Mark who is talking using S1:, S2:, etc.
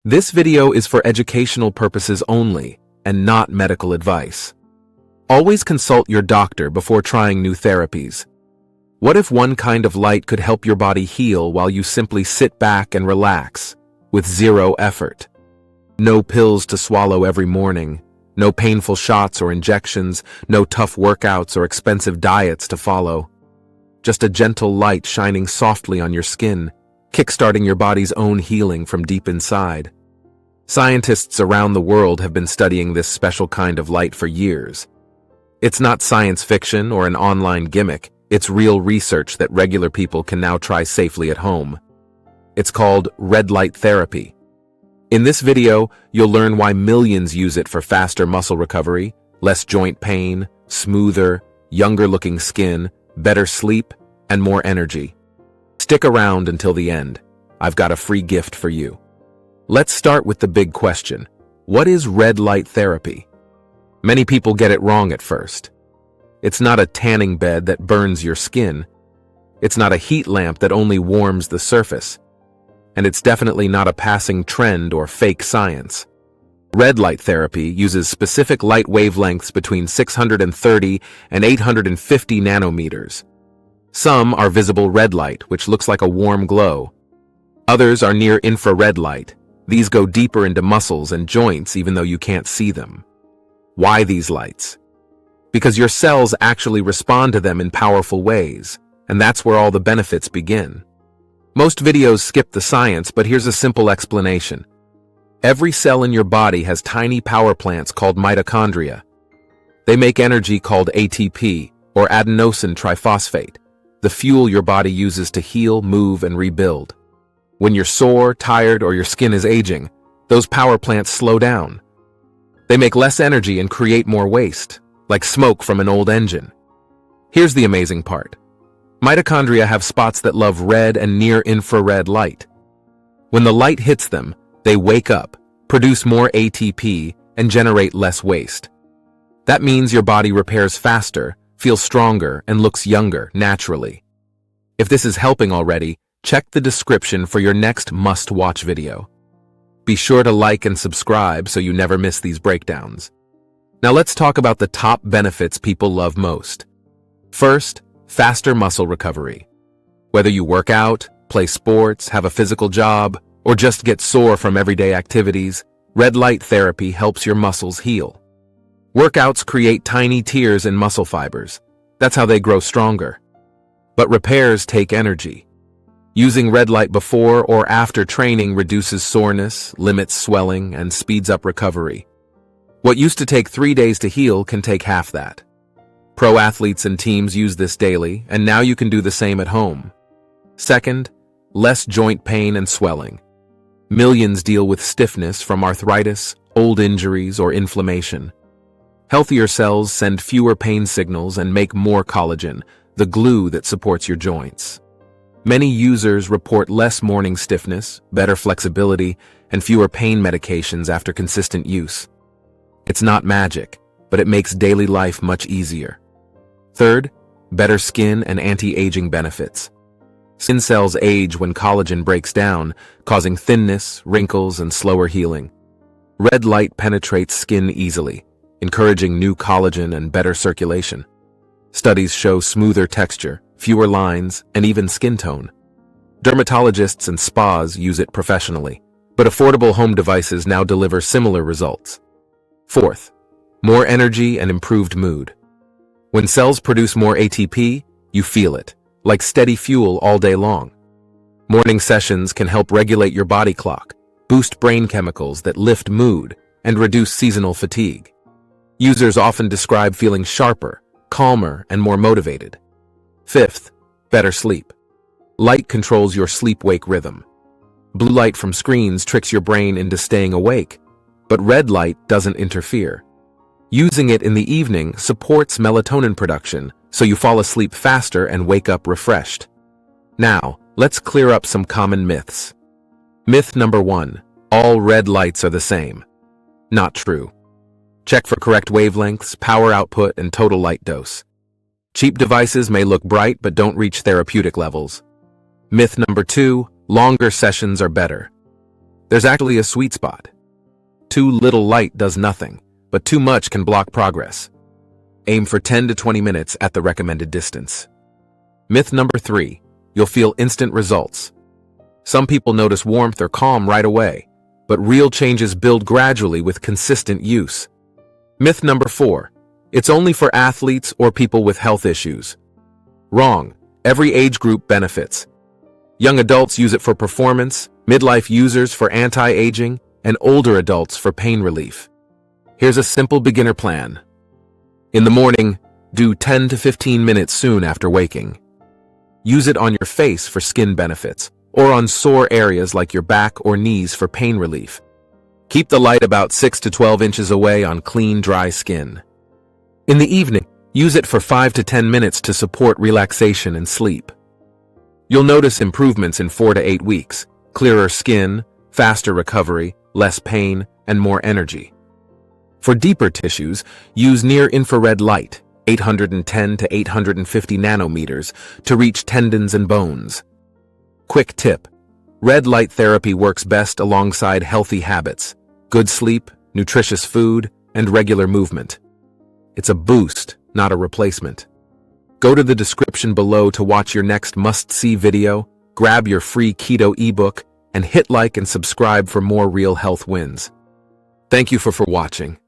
S1: This video is for educational purposes only and not medical advice. Always consult your doctor before trying new therapies. What if one kind of light could help your body heal while you simply sit back and relax, with zero effort? No pills to swallow every morning, no painful shots or injections, no tough workouts or expensive diets to follow. Just a gentle light shining softly on your skin, kickstarting your body's own healing from deep inside. Scientists around the world have been studying this special kind of light for years. It's not science fiction or an online gimmick, it's real research that regular people can now try safely at home. It's called red light therapy. In this video, you'll learn why millions use it for faster muscle recovery, less joint pain, smoother, younger-looking skin, better sleep, and more energy. Stick around until the end. I've got a free gift for you. Let's start with the big question. What is red light therapy? Many people get it wrong at first. It's not a tanning bed that burns your skin. It's not a heat lamp that only warms the surface. And it's definitely not a passing trend or fake science. Red light therapy uses specific light wavelengths between 630 and 850 nanometers. Some are visible red light, which looks like a warm glow. Others are near infrared light. These go deeper into muscles and joints even though you can't see them. Why these lights? Because your cells actually respond to them in powerful ways, and that's where all the benefits begin. Most videos skip the science, but here's a simple explanation. Every cell in your body has tiny power plants called mitochondria. They make energy called ATP, or adenosine triphosphate, the fuel your body uses to heal, move, and rebuild. When you're sore, tired, or your skin is aging, those power plants slow down. They make less energy and create more waste, like smoke from an old engine. Here's the amazing part. Mitochondria have spots that love red and near-infrared light. When the light hits them, they wake up, produce more ATP, and generate less waste. That means your body repairs faster, feels stronger, and looks younger naturally. If this is helping already, check the description for your next must-watch video. Be sure to like and subscribe so you never miss these breakdowns. Now let's talk about the top benefits people love most. First, faster muscle recovery. Whether you work out, play sports, have a physical job, or just get sore from everyday activities, red light therapy helps your muscles heal. Workouts create tiny tears in muscle fibers. That's how they grow stronger. But repairs take energy. Using red light before or after training reduces soreness, limits swelling, and speeds up recovery. What used to take 3 days to heal can take half that. Pro athletes and teams use this daily, and now you can do the same at home. Second, less joint pain and swelling. Millions deal with stiffness from arthritis, old injuries, or inflammation. Healthier cells send fewer pain signals and make more collagen, the glue that supports your joints. Many users report less morning stiffness, better flexibility, and fewer pain medications after consistent use. It's not magic, but it makes daily life much easier. Third, better skin and anti-aging benefits. Skin cells age when collagen breaks down, causing thinness, wrinkles, and slower healing. Red light penetrates skin easily, encouraging new collagen and better circulation. Studies show smoother texture, fewer lines, and even skin tone. Dermatologists and spas use it professionally, but affordable home devices now deliver similar results. Fourth, more energy and improved mood. When cells produce more ATP, you feel it, like steady fuel all day long. Morning sessions can help regulate your body clock, boost brain chemicals that lift mood, and reduce seasonal fatigue. Users often describe feeling sharper, calmer, and more motivated. Fifth, better sleep. Light controls your sleep-wake rhythm. Blue light from screens tricks your brain into staying awake, but red light doesn't interfere. Using it in the evening supports melatonin production, so you fall asleep faster and wake up refreshed. Now, let's clear up some common myths. Myth number 1, all red lights are the same. Not true. Check for correct wavelengths, power output, and total light dose. Cheap devices may look bright but don't reach therapeutic levels. Myth number 2, longer sessions are better. There's actually a sweet spot. Too little light does nothing, but too much can block progress. Aim for 10 to 20 minutes at the recommended distance. Myth number 3, you'll feel instant results. Some people notice warmth or calm right away, but real changes build gradually with consistent use. Myth number 4, it's only for athletes or people with health issues. Wrong, every age group benefits. Young adults use it for performance, midlife users for anti-aging, and older adults for pain relief. Here's a simple beginner plan. In the morning, do 10 to 15 minutes soon after waking. Use it on your face for skin benefits, or on sore areas like your back or knees for pain relief. Keep the light about 6 to 12 inches away on clean, dry skin. In the evening, use it for 5 to 10 minutes to support relaxation and sleep. You'll notice improvements in 4 to 8 weeks, clearer skin, faster recovery, less pain, and more energy. For deeper tissues, use near-infrared light, 810 to 850 nanometers, to reach tendons and bones. Quick tip: red light therapy works best alongside healthy habits, good sleep, nutritious food, and regular movement. It's a boost, not a replacement. Go to the description below to watch your next must-see video, grab your free keto ebook, and hit like and subscribe for more real health wins. Thank you for watching.